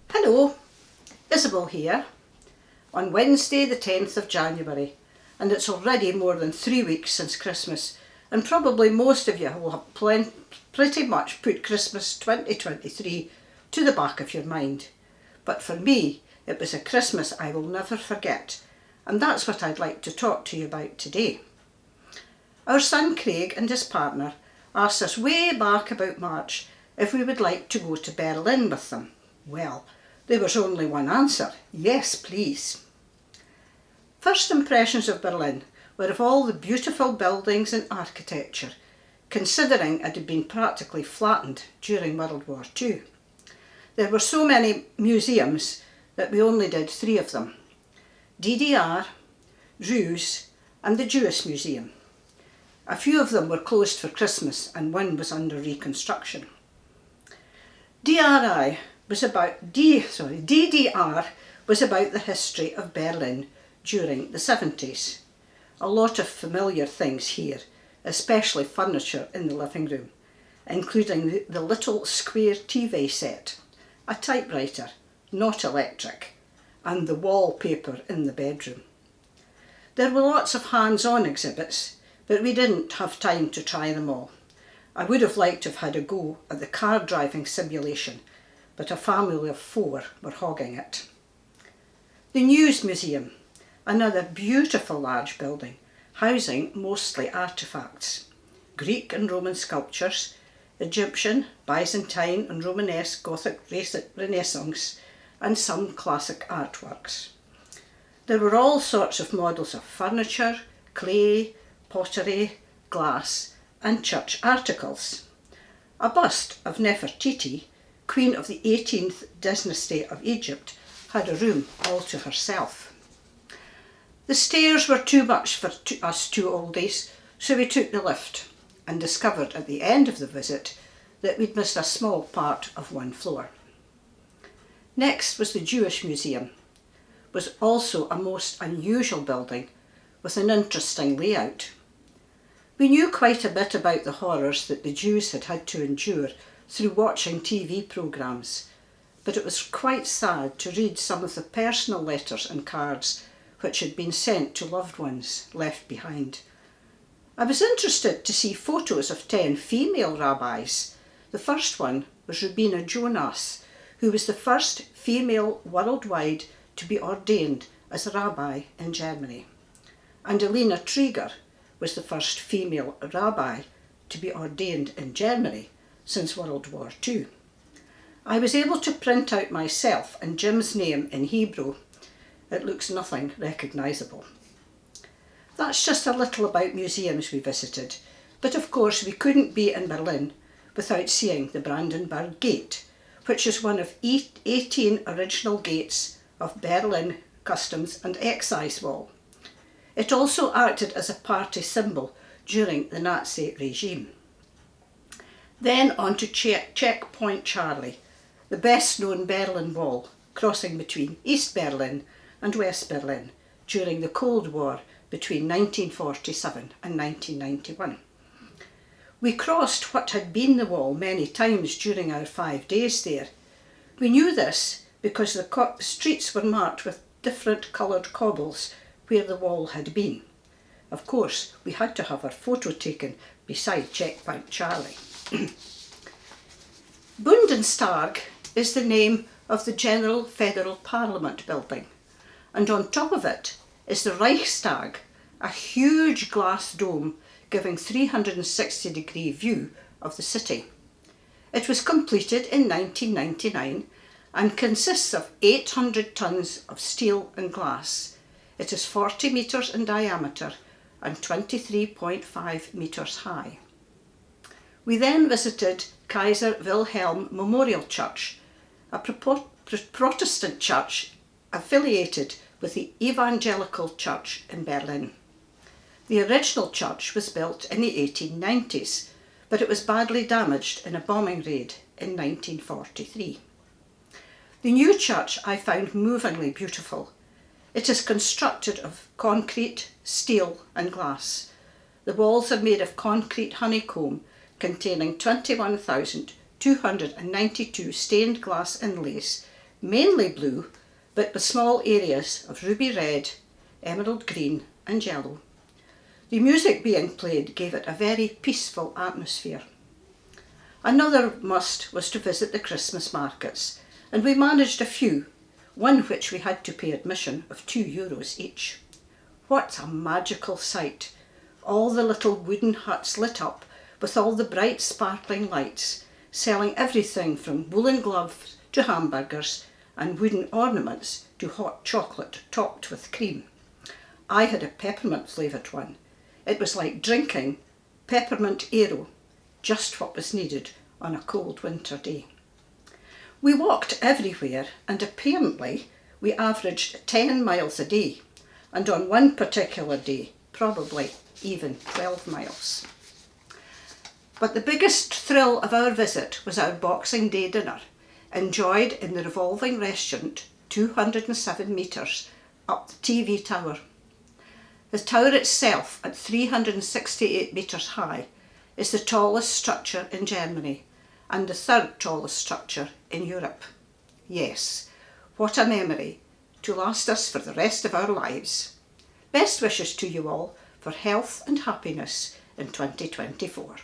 Hello, Isabel here on Wednesday the 10th of January, and it's already more than 3 weeks since Christmas, and probably most of you will have pretty much put Christmas 2023 to the back of your mind. But for me, it was a Christmas I will never forget, and that's what I'd like to talk to you about today. Our son Craig and his partner asked us way back about March if we would like to go to Berlin with them. Well, there was only one answer: yes, please. First impressions of Berlin were of all the beautiful buildings and architecture, considering it had been practically flattened during World War II. There were so many museums that we only did 3 of them: DDR, Jews and the Jewish Museum. A few of them were closed for Christmas and one was under reconstruction. DDR was about the history of Berlin during the 70s. A lot of familiar things here, especially furniture in the living room, including the little square TV set, a typewriter, not electric, and the wallpaper in the bedroom. There were lots of hands-on exhibits, but we didn't have time to try them all. I would have liked to have had a go at the car driving simulation, but a family of 4 were hogging it. The News Museum, another beautiful large building, housing mostly artefacts: Greek and Roman sculptures, Egyptian, Byzantine and Romanesque Gothic Renaissance, and some classic artworks. There were all sorts of models of furniture, clay, pottery, glass and church articles. A bust of Nefertiti, Queen of the 18th dynasty of Egypt, had a room all to herself. The stairs were too much for us 2 oldies, so we took the lift and discovered at the end of the visit that we'd missed a small part of 1 floor. Next was the Jewish Museum. It was also a most unusual building with an interesting layout. We knew quite a bit about the horrors that the Jews had had to endure through watching TV programmes, but it was quite sad to read some of the personal letters and cards which had been sent to loved ones left behind. I was interested to see photos of 10 female rabbis. The first one was Rubina Jonas, who was the first female worldwide to be ordained as a rabbi in Germany, and Elena Trieger was the first female rabbi to be ordained in Germany since World War II. I was able to print out myself and Jim's name in Hebrew. It looks nothing recognisable. That's just a little about museums we visited, but of course we couldn't be in Berlin without seeing the Brandenburg Gate, which is one of 18 original gates of Berlin Customs and Excise Wall. It also acted as a party symbol during the Nazi regime. Then on to Checkpoint Charlie, the best known Berlin Wall, crossing between East Berlin and West Berlin during the Cold War between 1947 and 1991. We crossed what had been the wall many times during our 5 days there. We knew this because the streets were marked with different coloured cobbles where the wall had been. Of course, we had to have our photo taken beside Checkpoint Charlie. Bundestag is the name of the General Federal Parliament building, and on top of it is the Reichstag, a huge glass dome giving 360-degree view of the city. It was completed in 1999 and consists of 800 tonnes of steel and glass. It is 40 metres in diameter and 23.5 metres high. We then visited Kaiser Wilhelm Memorial Church, a Protestant church affiliated with the Evangelical Church in Berlin. The original church was built in the 1890s, but it was badly damaged in a bombing raid in 1943. The new church I found movingly beautiful. It is constructed of concrete, steel and glass. The walls are made of concrete honeycomb containing 21,292 stained glass inlays mainly blue, but with small areas of ruby red, emerald green and yellow. The music being played gave it a very peaceful atmosphere. Another must was to visit the Christmas markets, and we managed a few, one which we had to pay admission of €2 each. What a magical sight! All the little wooden huts lit up with all the bright sparkling lights, selling everything from woolen gloves to hamburgers and wooden ornaments to hot chocolate topped with cream. I had a peppermint flavoured one. It was like drinking peppermint Aero, just what was needed on a cold winter day. We walked everywhere, and apparently we averaged 10 miles a day, and on one particular day probably even 12 miles. But the biggest thrill of our visit was our Boxing Day dinner, enjoyed in the revolving restaurant 207 metres up the TV tower. The tower itself, at 368 metres high, is the tallest structure in Germany and the third tallest structure in Europe. Yes, what a memory to last us for the rest of our lives. Best wishes to you all for health and happiness in 2024.